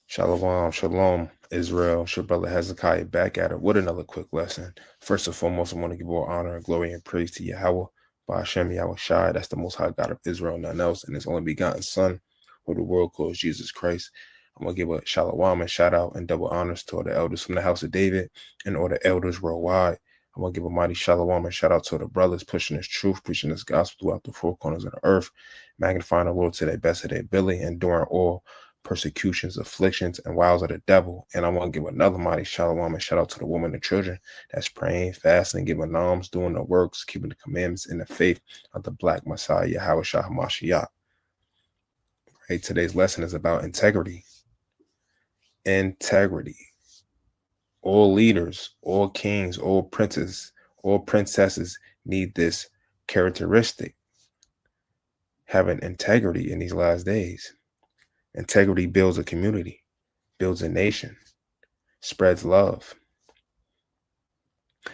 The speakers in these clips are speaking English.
Shalom, shalom, Israel. It's your brother Hezekiah back at it with another quick lesson. First and foremost, I want to give all honor and glory and praise to Yahweh, by Hashem Yahweh Shai. That's the most high God of Israel, none else, and his only begotten Son, who the world calls Jesus Christ. I'm going to give a shalom and shout out and double honors to all the elders from the house of David and all the elders worldwide. I'm going to give a mighty shalom and shout out to the brothers pushing this truth, preaching this gospel throughout the four corners of the earth, magnifying the Lord to their best of their ability, enduring all persecutions, afflictions, and wiles of the devil. And I want to give another mighty shalom and shout out to the women and children that's praying, fasting, giving alms, doing the works, keeping the commandments in the faith of the Black Messiah, Yahweh Shah HaMashiach. Right, today's lesson is about integrity. Integrity. All leaders, all kings, all princes, all princesses need this characteristic, having integrity in these last days. Integrity builds a community, builds a nation, spreads love.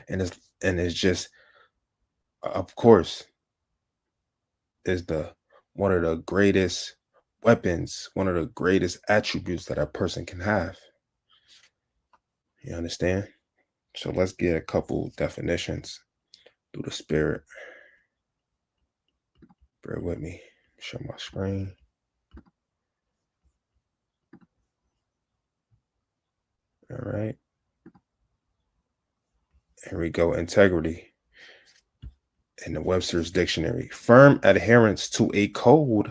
And it's just, of course, is one of the greatest weapons, one of the greatest attributes that a person can have. You understand? So let's get a couple definitions through the spirit. Bear with me. Show my screen. All right. Here we go. Integrity. In the Webster's Dictionary, firm adherence to a code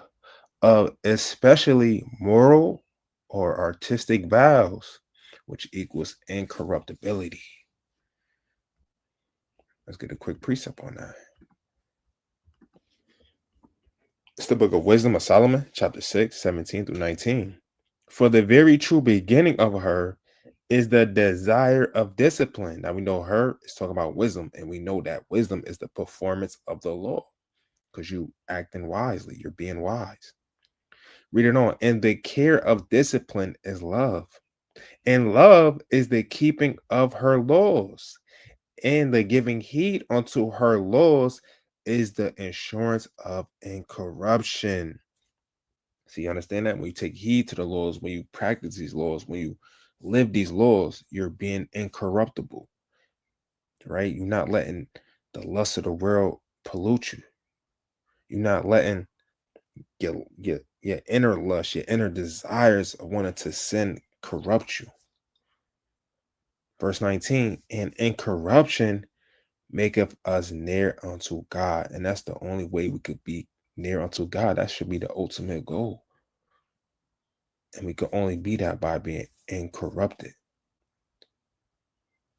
of especially moral or artistic vows, which equals incorruptibility. Let's get a quick precept on that. It's the book of Wisdom of Solomon, chapter 6, 17 through 19. For the very true beginning of her is the desire of discipline. Now we know her is talking about wisdom, and we know that wisdom is the performance of the law because you acting wisely, you're being wise. Read it on. And the care of discipline is love. And love is the keeping of her laws. And the giving heed unto her laws is the insurance of incorruption. So you understand that? When you take heed to the laws, when you practice these laws, when you live these laws, you're being incorruptible, right? You're not letting the lust of the world pollute you. You're not letting your inner lust, your inner desires of wanting to sin corrupt you. Verse 19, and incorruption maketh us near unto God. And that's the only way we could be near unto God. That should be the ultimate goal. And we could only be that by being incorrupted,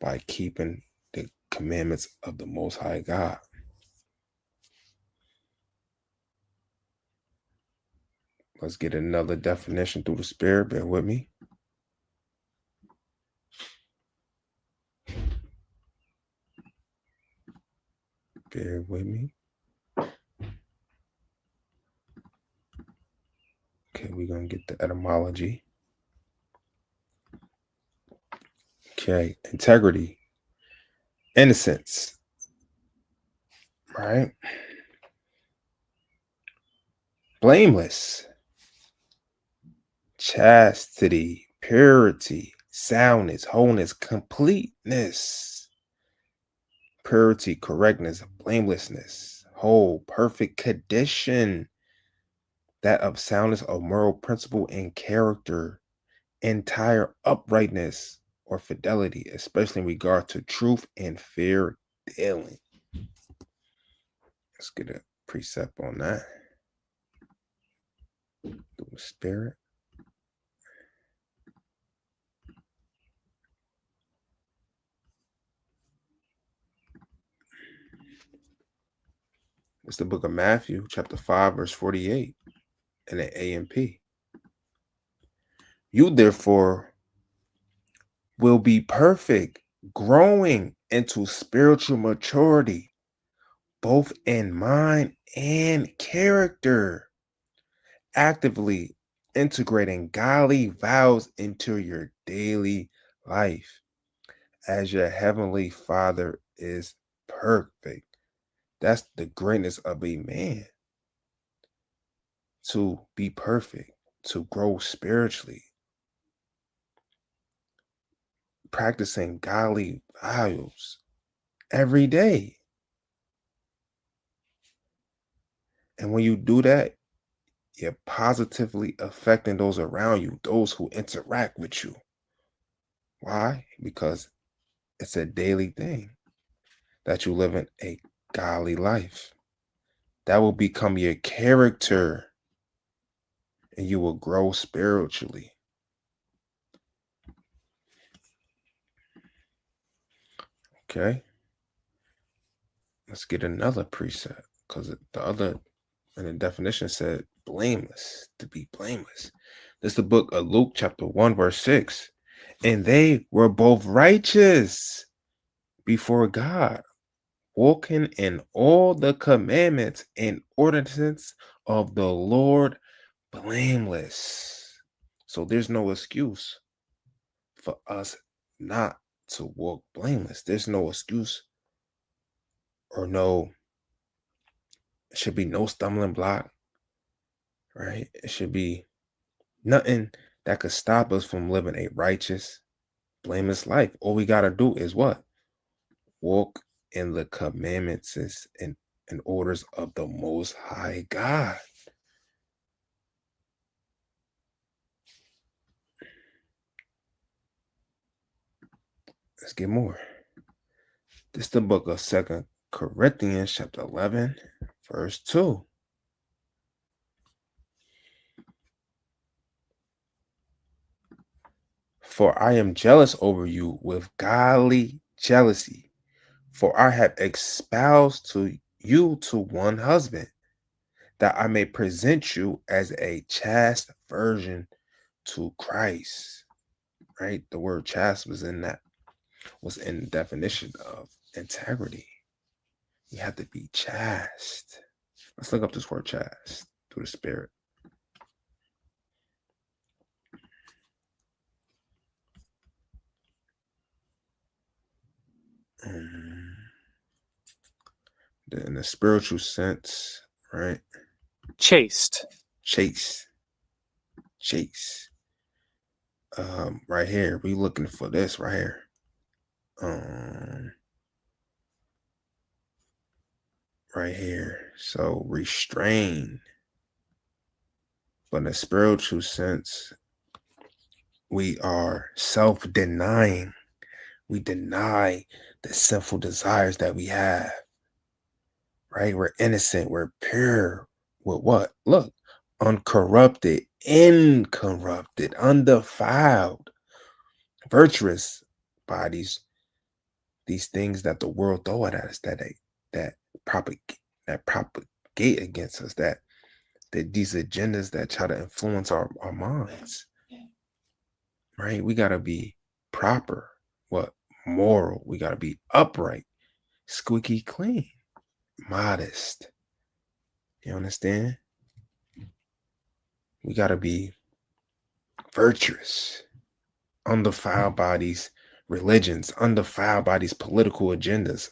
by keeping the commandments of the Most High God. Let's get another definition through the Spirit. Bear with me. Bear with me. Okay, we're going to get the etymology. Okay, integrity, innocence, right? Blameless, chastity, purity, soundness, wholeness, completeness, purity, correctness, blamelessness, whole, perfect condition, that of soundness of moral principle and character, entire uprightness or fidelity, especially in regard to truth and fair dealing. Let's get a precept on that. Through the Spirit. It's the book of Matthew, chapter 5, verse 48, in the AMP. You therefore will be perfect, growing into spiritual maturity, both in mind and character, actively integrating godly vows into your daily life, as your heavenly Father is perfect. That's the greatness of a man, to be perfect, to grow spiritually, practicing godly values every day. And when you do that, you're positively affecting those around you, those who interact with you. Why? Because it's a daily thing that you live in a godly life. That will become your character and you will grow spiritually. Okay? Let's get another precept because the other and the definition said blameless, to be blameless. This is the book of Luke, chapter 1, verse 6. And they were both righteous before God, walking in all the commandments and ordinances of the Lord blameless. So there's no excuse for us not to walk blameless. There's no excuse or it should be no stumbling block, right? It should be nothing that could stop us from living a righteous, blameless life. All we got to do is what? Walk in the commandments and orders of the Most High God. Let's get more. This is the book of 2 Corinthians, chapter 11, verse 2. For I am jealous over you with godly jealousy, for I have espoused to you to one husband, that I may present you as a chaste virgin to Christ. Right? The word chaste was in the definition of integrity. You have to be chaste. Let's look up this word chaste through the spirit. In the spiritual sense, right? Chaste. Chase. Right here, we looking for this right here. Right here. So restrain. But in a spiritual sense, we are self-denying. We deny the sinful desires that we have. Right? We're innocent. We're pure. With what? Look, uncorrupted, incorrupted, undefiled, virtuous bodies. These things that the world throw at us that propagate against us, that these agendas that try to influence our minds. Right? We gotta be proper, moral. We gotta be upright, squeaky clean, modest. You understand? We gotta be virtuous, undefiled by these religions, undefiled by these political agendas,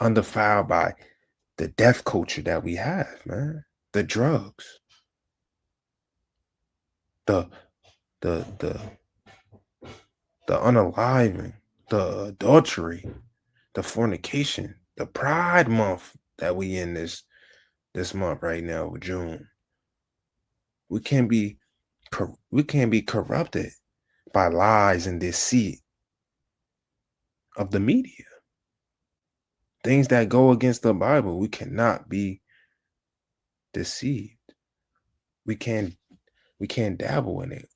undefiled by the death culture that we have, man. The drugs, the unaliving, the adultery, the fornication, the Pride Month that we in this month right now, June. We can't be corrupted by lies and deceit of the media. Things that go against the Bible, we cannot be deceived. We can't dabble in it.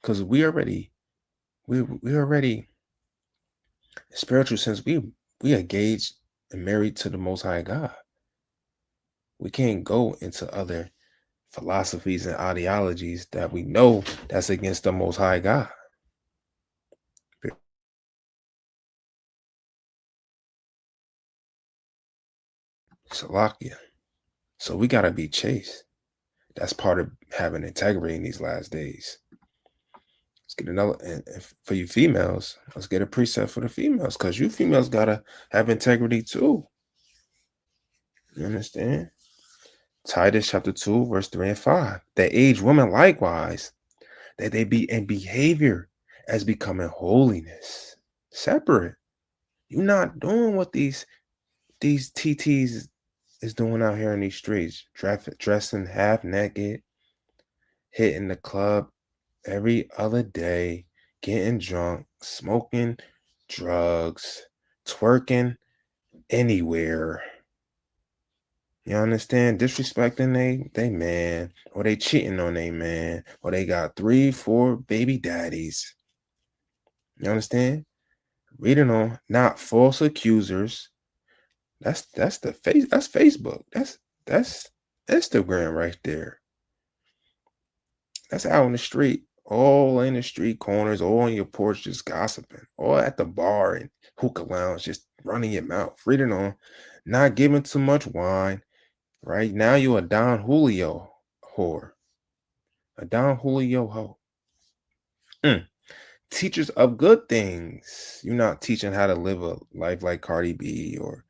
Because we already in spiritual sense, we engaged and married to the Most High God. We can't go into other philosophies and ideologies that we know that's against the Most High God. Salakia. So we gotta be chaste. That's part of having integrity in these last days. Let's get another, and for you females, let's get a precept for the females, because you females gotta have integrity too. You understand? Titus chapter 2, verse 3 and 5. That aged women likewise, that they be in behavior as becoming holiness. Separate. You're not doing what these TTs is doing out here in these streets, dressing half naked, hitting the club every other day, getting drunk, smoking drugs, twerking anywhere. You understand? Disrespecting they man, or they cheating on they man, or they got 3, 4 baby daddies. You understand? Reading on, not false accusers. That's the face. That's Facebook. That's Instagram right there. That's out in the street, all in the street corners, all on your porch, just gossiping, all at the bar and hookah lounge, just running your mouth, reading on, not giving too much wine. Right now, you a Don Julio whore, a Don Julio hoe. Teachers of good things. You're not teaching how to live a life like Cardi B or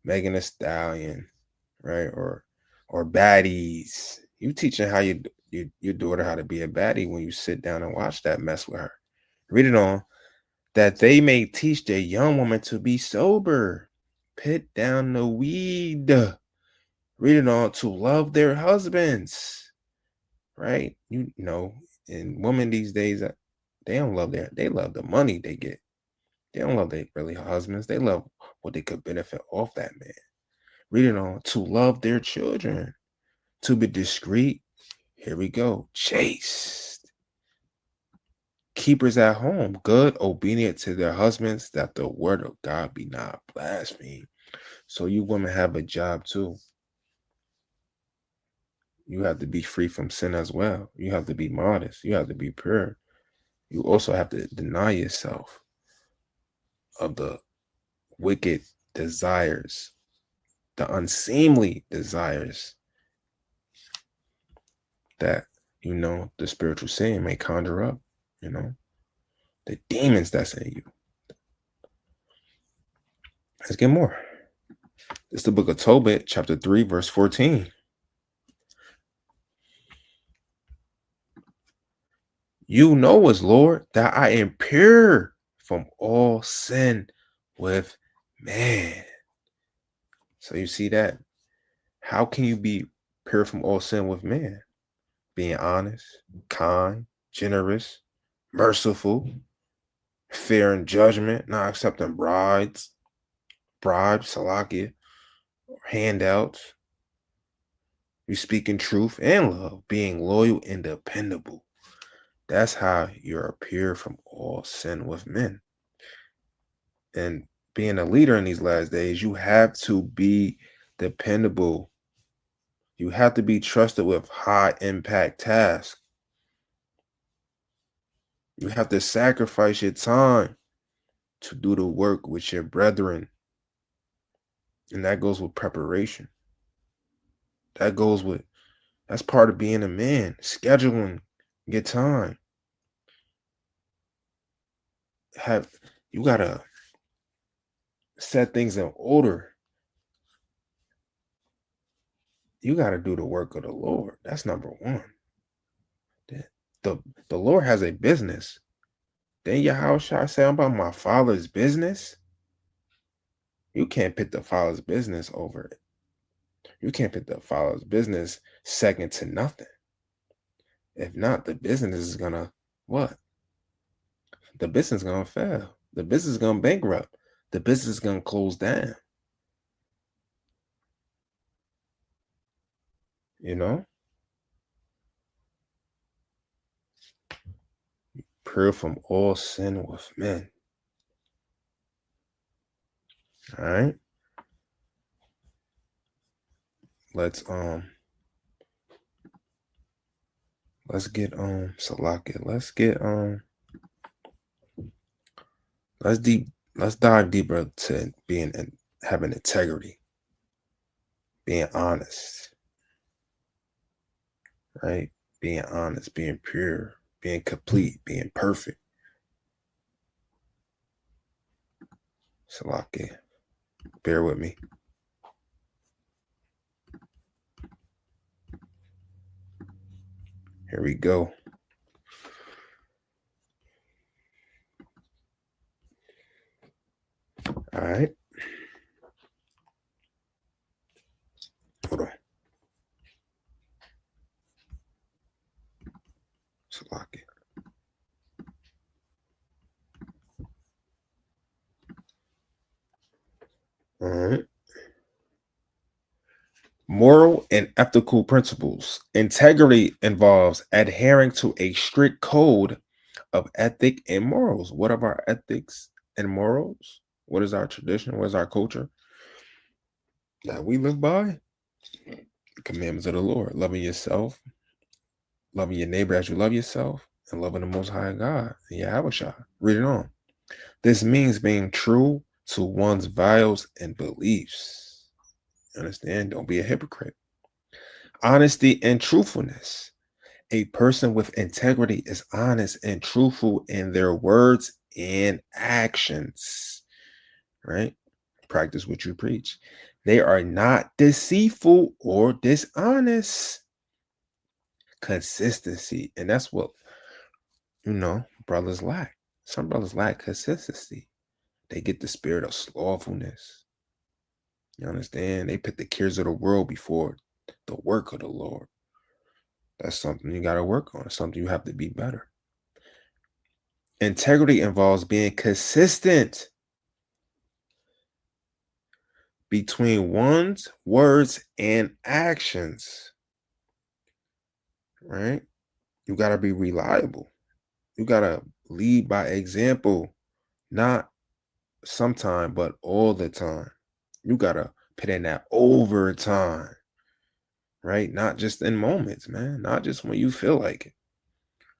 Megan Thee Stallion, right? Or baddies. You teaching how your daughter how to be a baddie when you sit down and watch that mess with her. Read it on. That they may teach their young woman to be sober. Put down the weed. Read it on, to love their husbands. Right? You know, and women these days, they don't love they love the money they get. They don't love their really husbands. They love what they could benefit off that man. Read it on, to love their children, to be discreet. Here we go. Chaste. Keepers at home, good, obedient to their husbands, that the word of God be not blasphemed. So you women have a job too. You have to be free from sin as well. You have to be modest. You have to be pure. You also have to deny yourself of the wicked desires, the unseemly desires that, the spiritual sin may conjure up, the demons that's in you. Let's get more. It's the book of Tobit, chapter 3, verse 14. You know us, Lord, that I am pure from all sin with man. So you see that? How can you be pure from all sin with man? Being honest, kind, generous, merciful, fair in judgment, not accepting bribes, salakia, handouts. You speaking truth and love, being loyal and dependable. That's how you're pure from all sin with men. And being a leader in these last days, you have to be dependable. You have to be trusted with high impact tasks. You have to sacrifice your time to do the work with your brethren. And that goes with preparation. That's part of being a man, scheduling your time. You gotta set things in order. You gotta do the work of the Lord. That's number one. The Lord has a business. Then Yahushua say, I'm about my father's business. You can't put the father's business over it. You can't put the father's business second to nothing. If not, the business is gonna what? The business is gonna fail. The business is gonna bankrupt. The business is gonna close down. Pure from all sin with men. All right. Let's get Salakia. Let's dive deeper to being and having integrity, being honest, right? Being honest, being pure, being complete, being perfect. Salakia. Bear with me. Here we go. Slocky. All right. Moral and ethical principles. Integrity involves adhering to a strict code of ethic and morals. What are our ethics and morals? What is our tradition? What is our culture that we live by? The commandments of the Lord, loving yourself, loving your neighbor as you love yourself, and loving the Most High God. And Yahweh. Read it on. This means being true to one's values and beliefs. Understand? Don't be a hypocrite. Honesty and truthfulness. A person with integrity is honest and truthful in their words and actions, right? Practice what you preach. They are not deceitful or dishonest. Consistency. And that's what, brothers lack. Some brothers lack consistency. They get the spirit of slothfulness. You understand? They put the cares of the world before the work of the Lord. That's something you got to work on. It's something you have to be better. Integrity involves being consistent between one's words and actions, right? You got to be reliable. You got to lead by example, not sometime, but all the time. You got to put in that overtime, right? Not just in moments, man. Not just when you feel like it.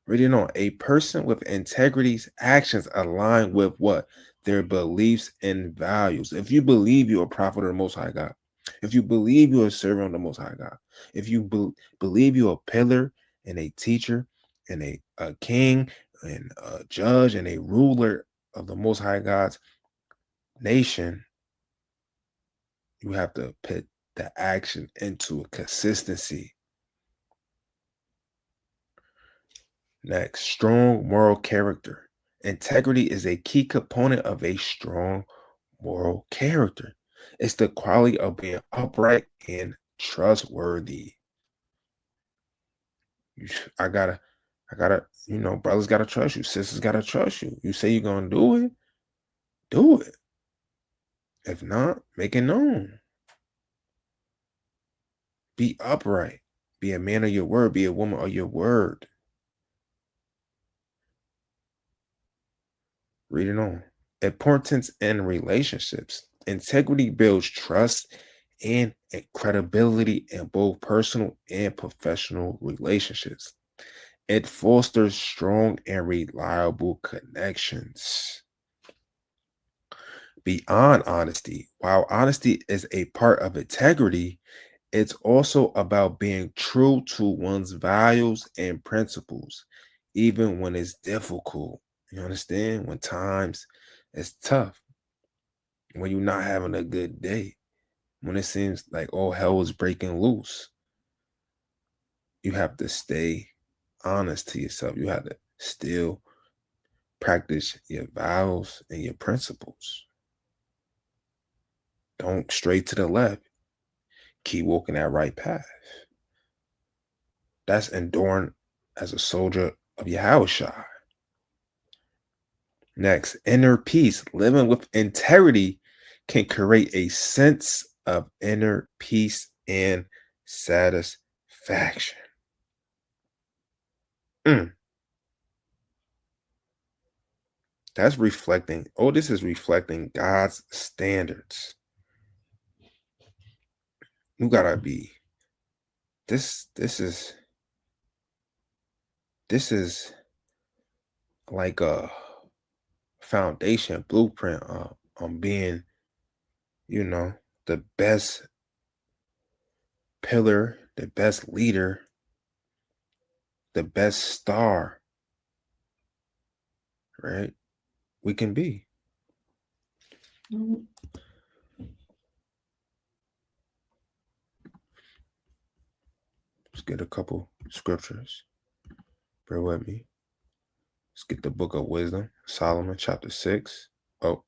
Reading on, a person with integrity's actions align with what? Their beliefs and values. If you believe you're a prophet of the Most High God, if you believe you're a servant of the Most High God, if you believe you're a pillar and a teacher and a king and a judge and a ruler of the Most High God's nation, you have to put the action into a consistency. Next, strong moral character. Integrity is a key component of a strong moral character. It's the quality of being upright and trustworthy. I gotta, brothers gotta trust you. Sisters gotta trust you. You say you're gonna do it, do it. If not, make it known. Be upright. Be a man of your word. Be a woman of your word. Reading on. Importance in relationships. Integrity builds trust and credibility in both personal and professional relationships. It fosters strong and reliable connections. Beyond honesty, while honesty is a part of integrity, it's also about being true to one's values and principles, even when it's difficult. You understand? When times it's tough, when you're not having a good day, when it seems like all hell is breaking loose, you have to stay honest to yourself. You have to still practice your vows and your principles. Don't stray to the left. Keep walking that right path. That's enduring as a soldier of Yahushua. Next, inner peace. Living with integrity can create a sense of inner peace and satisfaction. That's reflecting. Oh, this is reflecting God's standards. You gotta be. This is like a foundation blueprint on being, the best pillar, the best leader, the best star, right? We can be. Let's get a couple scriptures. Bear with me. Let's get the book of wisdom, Solomon chapter 6. Oh,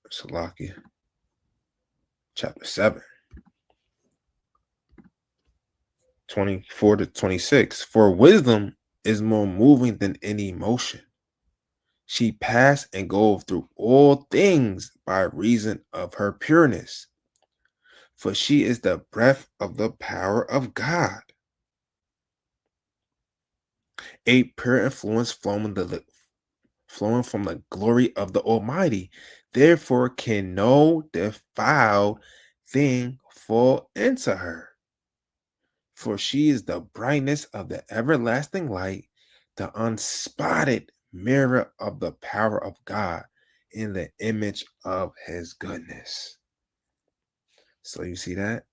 Salakia chapter 7. 24 to 26. For wisdom is more moving than any emotion. She passed and goes through all things by reason of her pureness, for she is the breath of the power of God, a pure influence flowing from the glory of the Almighty. Therefore, can no defiled thing fall into her. For she is the brightness of the everlasting light, the unspotted mirror of the power of God in the image of his goodness. So you see that?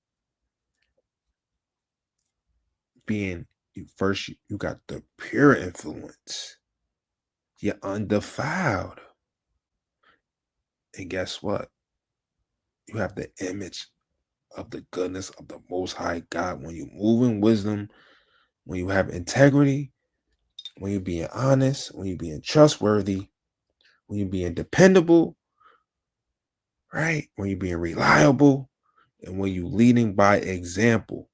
Being you got the pure influence. You're undefiled. And guess what? You have the image of the goodness of the Most High God. When you move in wisdom, when you have integrity, when you're being honest, when you're being trustworthy, when you're being dependable, right? When you're being reliable, and when you're leading by example,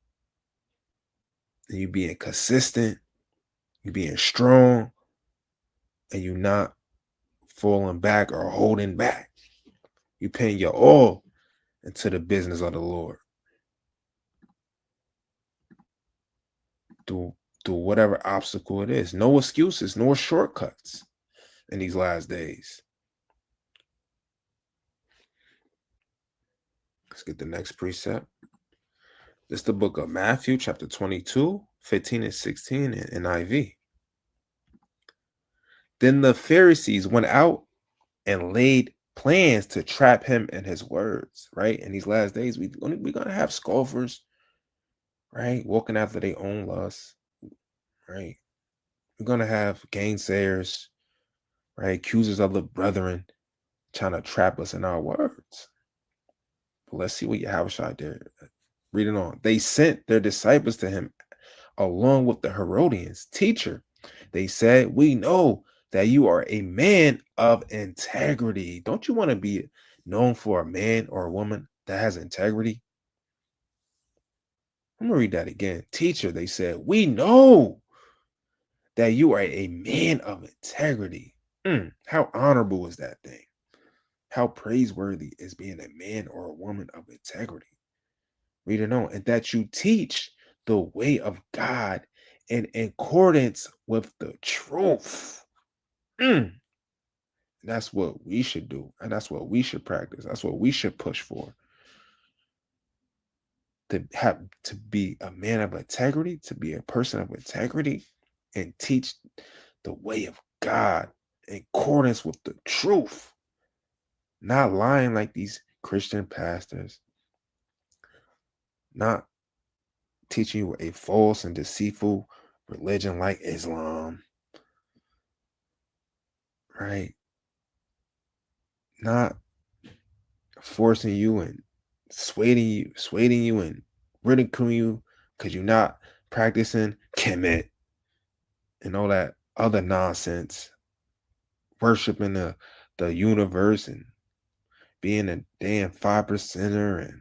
and you're being consistent, you're being strong, and you're not falling back or holding back. You're paying your all into the business of the Lord. Through whatever obstacle it is. No excuses, no shortcuts in these last days. Let's get the next precept. This is the book of Matthew, chapter 22, 15 and 16 in NIV. Then the Pharisees went out and laid plans to trap him in his words, right? In these last days, we're going to have scoffers, right? Walking after their own lusts, right? We're going to have gainsayers, right? Accusers of the brethren trying to trap us in our words. But let's see what Yahushua did. Read it on. They sent their disciples to him along with the Herodians. Teacher, they said, we know that you are a man of integrity. Don't you want to be known for a man or a woman that has integrity? I'm going to read that again. Teacher, they said, we know that you are a man of integrity. How honorable is that thing? How praiseworthy is being a man or a woman of integrity? Read it on. And that you teach the way of God in accordance with the truth. That's what we should do. And that's what we should practice. That's what we should push for. To be a man of integrity, to be a person of integrity, and teach the way of God in accordance with the truth. Not lying like these Christian pastors. Not teaching you a false and deceitful religion like Islam. Right? Not forcing you and swaying you and ridiculing you because you're not practicing kemet and all that other nonsense, worshiping the universe and being a damn 5%er and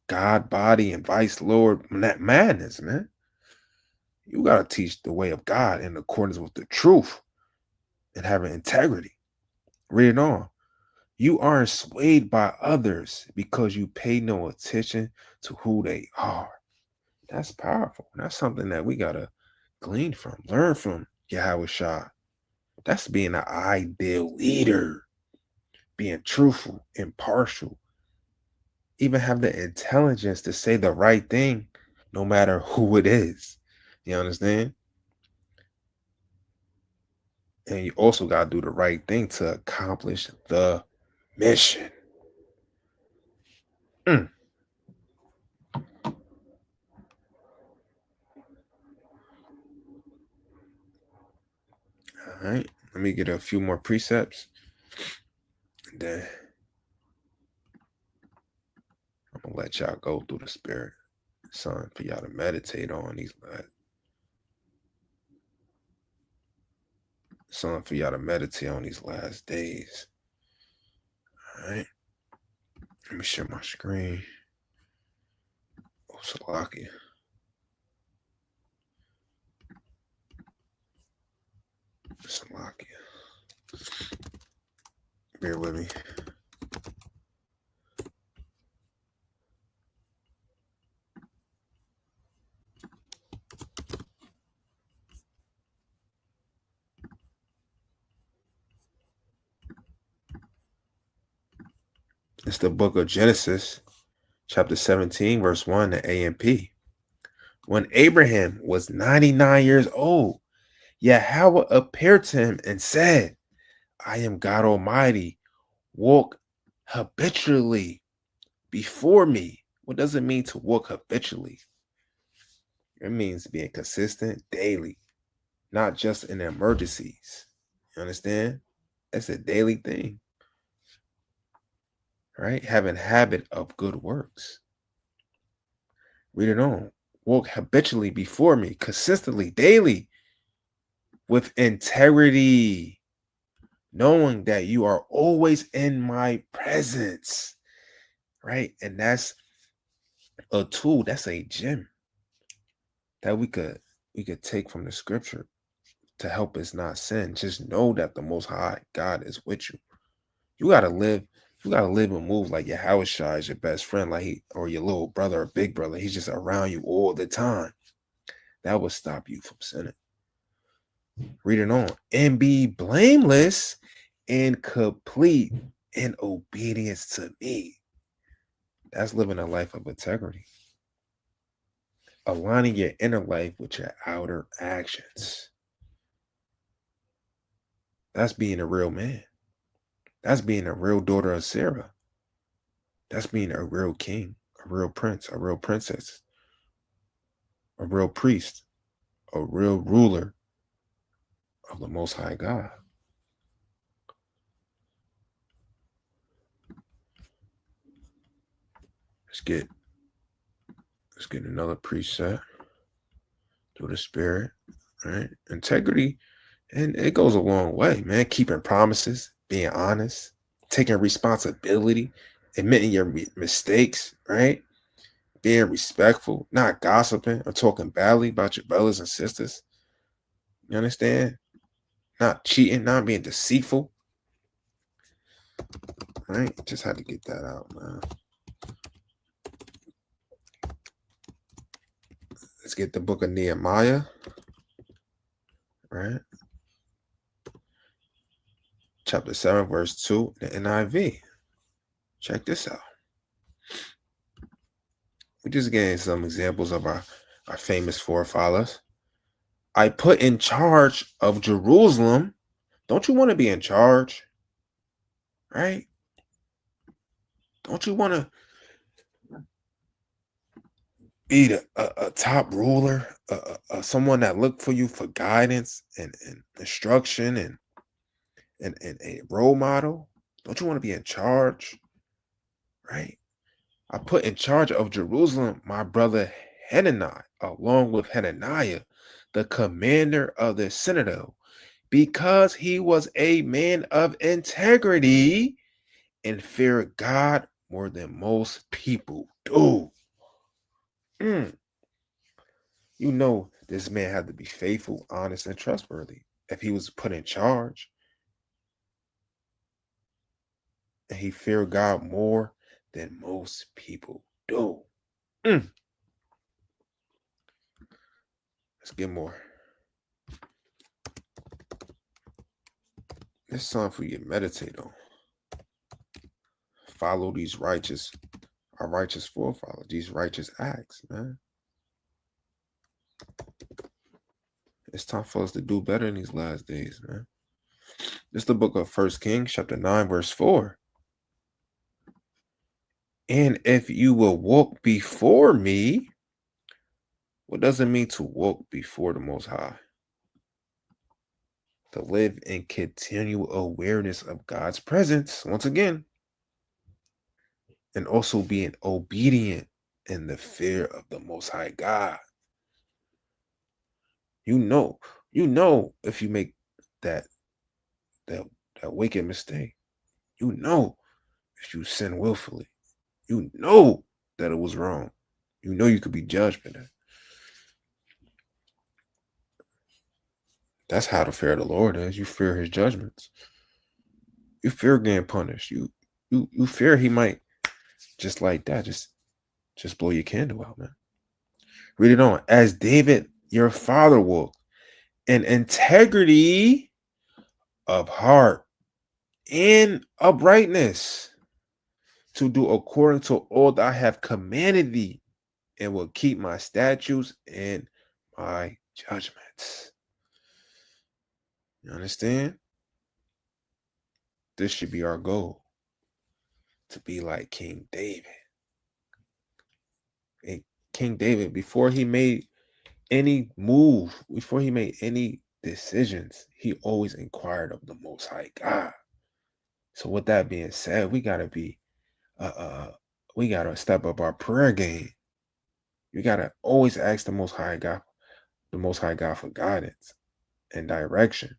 God body and vice lord. That madness, man. You gotta teach the way of God in accordance with the truth and having integrity. Read it on. You aren't swayed by others because you pay no attention to who they are. That's powerful. That's something that we gotta glean from, learn from Yahweh Shah. That's being an ideal leader, being truthful, impartial, even have the intelligence to say the right thing, no matter who it is. You understand? And you also gotta do the right thing to accomplish the mission. Mm. All right, let me get a few more precepts. And then I'm gonna let y'all go through the spirit, son, for y'all to meditate on these last days. All right, let me share my screen. Oh, Salaki. Slovakia. Bear with me. It's the book of Genesis, chapter 17, verse 1 to A and P. When Abraham was 99 years old, Yahweh appeared to him and said, I am God Almighty. Walk habitually before me. What does it mean to walk habitually? It means being consistent daily, not just in emergencies. You understand? That's a daily thing, right? Having habit of good works. Read it on. Walk habitually before me, consistently, daily, with integrity, knowing that you are always in my presence, right? And that's a tool, that's a gem that we could take from the scripture to help us not sin. Just know that the Most High God is with you. You gotta live. You gotta live and move like your house Shai is your best friend, or your little brother or big brother. He's just around you all the time. That will stop you from sinning. Read it on. And be blameless and complete in obedience to me. That's living a life of integrity. Aligning your inner life with your outer actions. That's being a real man. That's being a real daughter of Sarah. That's being a real king, a real prince, a real princess, a real priest, a real ruler of the Most High God. Let's get another preset through the spirit, right? Integrity, and it goes a long way, man. Keeping promises, being honest, taking responsibility, admitting your mistakes, right? Being respectful, not gossiping or talking badly about your brothers and sisters. You understand? Not cheating, not being deceitful. Right? Just had to get that out, man. Let's get the book of Nehemiah. Right? Chapter 7, verse 2, the NIV. Check this out. We just getting some examples of our famous forefathers. I put in charge of Jerusalem. Don't you want to be in charge? Right? Don't you want to be a top ruler, someone that look for you for guidance and instruction and a role model? Don't you want to be in charge? Right? I put in charge of Jerusalem my brother Hanani, along with Hananiah, the commander of the citadel, because he was a man of integrity and feared God more than most people do. You know, this man had to be faithful, honest, and trustworthy if he was put in charge. And he feared God more than most people do. Let's get more. It's time for you to meditate on. Follow these our righteous forefathers, these righteous acts, man. It's time for us to do better in these last days, man. This is the book of 1 Kings, chapter 9, verse 4. And if you will walk before me, what does it mean to walk before the Most High? To live in continual awareness of God's presence, once again, and also being obedient in the fear of the Most High God. You know if you make that wicked mistake, you know if you sin willfully, you know that it was wrong. You know you could be judged for that. That's how the fear of the Lord is. You fear his judgments. You fear getting punished. You fear he might just like that, just blow your candle out, man. Read it on. As David, your father, walked in integrity of heart and uprightness, to do according to all that I have commanded thee, and will keep my statutes and my judgments. You understand? This should be our goal, to be like King David. And King David, before he made any move, before he made any decisions, he always inquired of the Most High God. So with that being said, we gotta step up our prayer game. We gotta always ask the Most High God for guidance and direction,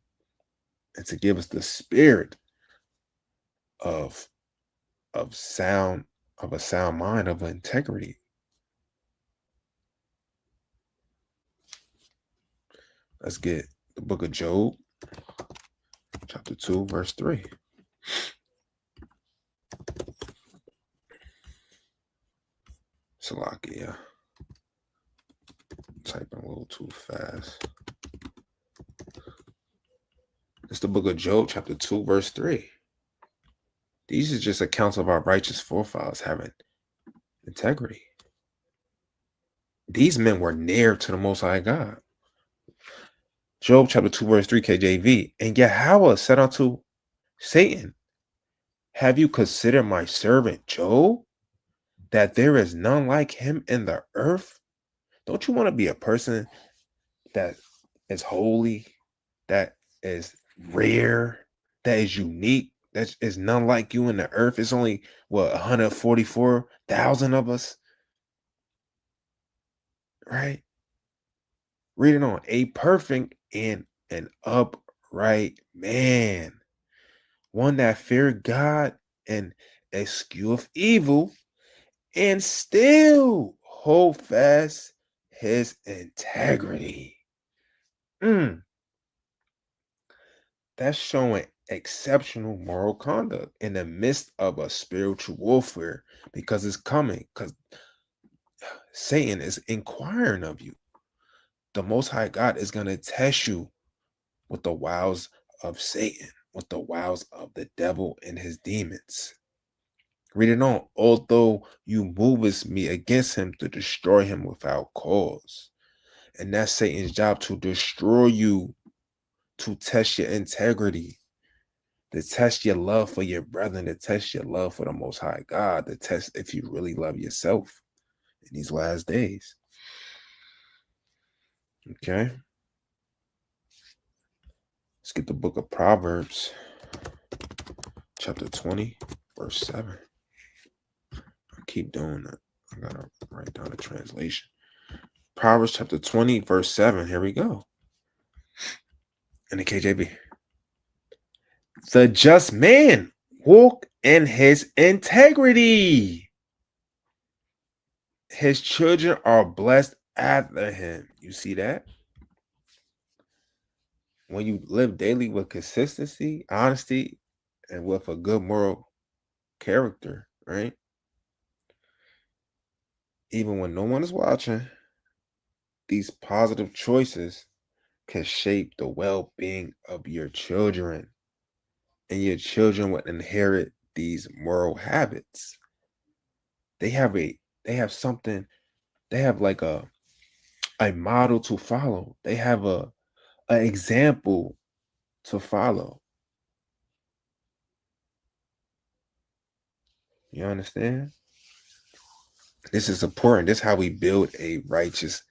and to give us the spirit of of sound of a sound mind, of integrity. Let's get the book of Job, chapter 2, verse 3. Salakia. Typing a little too fast. It's the book of Job, chapter 2, verse 3. These are just accounts of our righteous forefathers having integrity. These men were near to the Most High God. Job chapter 2, verse 3, KJV. And Yahweh said unto Satan, have you considered my servant Job, that there is none like him in the earth? Don't you want to be a person that is holy, that is rare, that is unique, that is none like you in the earth? It's only, 144,000 of us, right? Read it on. A perfect and an upright man, one that feared God and escheweth evil, and still hold fast his integrity. That's showing exceptional moral conduct in the midst of a spiritual warfare, because it's coming, because Satan is inquiring of you. The Most High God is going to test you with the wiles of Satan, with the wiles of the devil and his demons. Read it on. Although you movest me against him to destroy him without cause. And that's Satan's job, to destroy you, to test your integrity, to test your love for your brethren, to test your love for the Most High God, to test if you really love yourself in these last days. Okay. Let's get the book of Proverbs, chapter 20, verse 7. I keep doing that. I gotta write down the translation. Proverbs chapter 20, verse 7. Here we go. In the KJV. The just man walk in his integrity. His children are blessed after him. You see that? When you live daily with consistency, honesty, and with a good moral character, right? Even when no one is watching, these positive choices can shape the well-being of your children, and your children will inherit these moral habits. They have something, they have like a model to follow. They have an example to follow. You understand? This is important. This is how we build a righteous,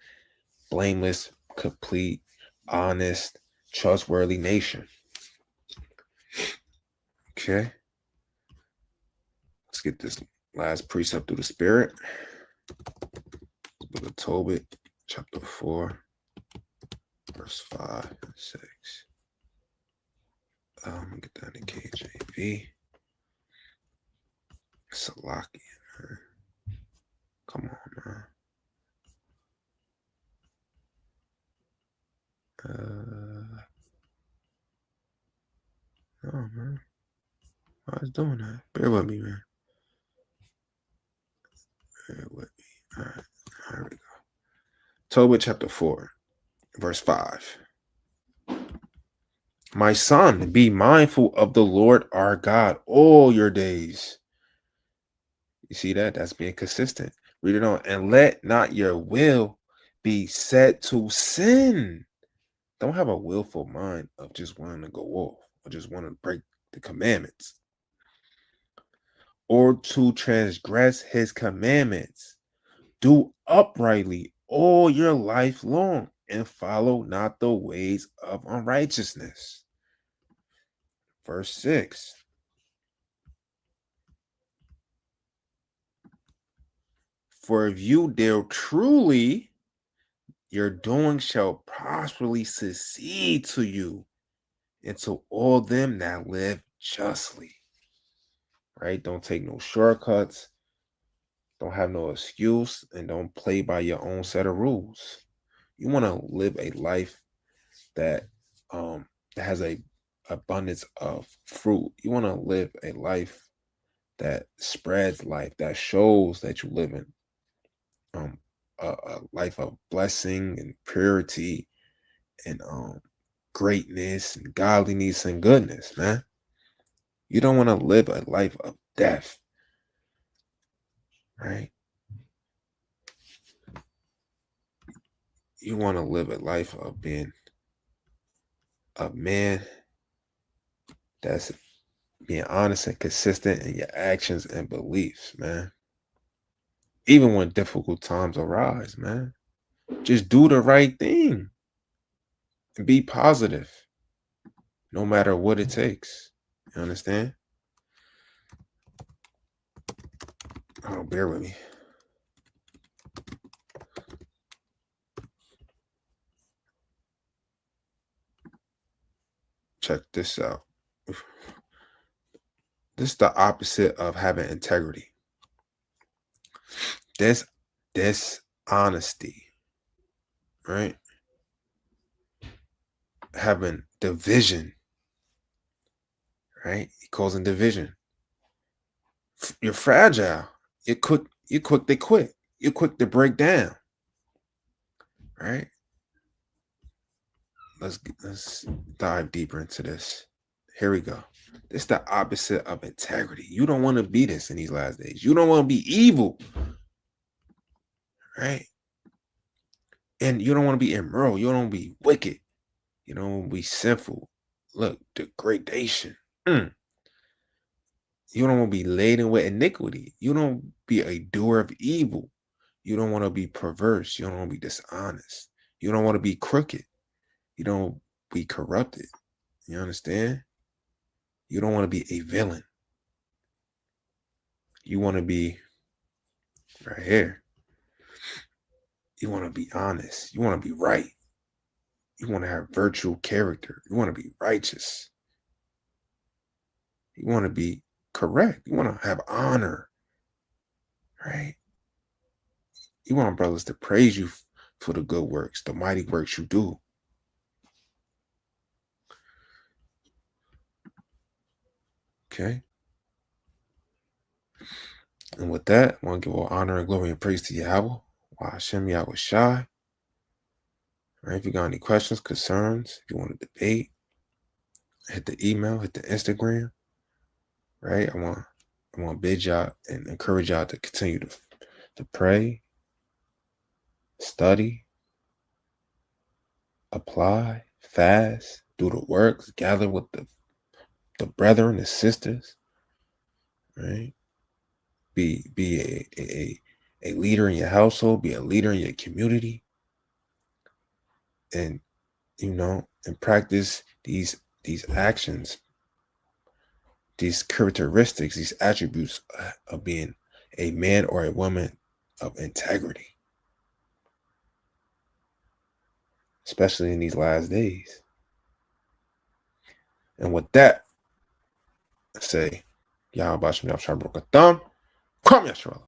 blameless, complete, honest, trustworthy nation. Okay. Let's get this last precept through the Spirit. Book of Tobit, chapter 4, verse 5 and 6. Get that in KJV. Salakia, man. Come on, man. on, man. I was doing that. Bear with me, man. Bear with me. All right. Here we go. Tobit chapter 4, verse 5. My son, be mindful of the Lord our God all your days. You see that? That's being consistent. Read it on. And let not your will be set to sin. Don't have a willful mind of just wanting to go off or just wanting to break the commandments or to transgress his commandments. Do uprightly all your life long and follow not the ways of unrighteousness. Verse 6. For if you deal truly, your doing shall prosperly succeed to you and to all them that live justly. Right? Don't take no shortcuts. Don't have no excuse, and don't play by your own set of rules. You want to live a life that has a abundance of fruit. You want to live a life that spreads life, that shows that you live in a life of blessing and purity and greatness and godliness and goodness, man. You don't want to live a life of death, right? You want to live a life of being a man that's being honest and consistent in your actions and beliefs, man. Even when difficult times arise, man. Just do the right thing and be positive, no matter what it takes. You understand? Oh, bear with me. Check this out. This is the opposite of having integrity. This dishonesty, right? Having division, right? Causing division. You're fragile. You're quick to quit. You're quick to break down. Right? Let's dive deeper into this. Here we go. This is the opposite of integrity. You don't want to be this in these last days. You don't want to be evil. Right? And you don't want to be immoral. You don't want to be wicked. You don't want to be sinful. Look, degradation. You don't want to be laden with iniquity. You don't be a doer of evil. You don't want to be perverse. You don't want to be dishonest. You don't want to be crooked. You don't be corrupted. You understand? You don't want to be a villain. You want to be right here. You want to be honest. You want to be right. You want to have virtual character. You want to be righteous. You want to be correct. You want to have honor. Right? You want brothers to praise you for the good works, the mighty works you do. Okay? And with that, I want to give all honor and glory and praise to Yahweh. While Hashem Yahweh Shai. Right? If you got any questions, concerns, if you want to debate, hit the email, hit the Instagram. Right? I want to bid y'all and encourage y'all to continue to pray, study, apply, fast, do the works, gather with the brethren and sisters. Right? Be a leader in your household, be a leader in your community, and and practice these actions, these characteristics, these attributes of being a man or a woman of integrity, especially in these last days. And with that, I say, Yahweh Bashem Yahweh Shabbat Thumb, come Yashua.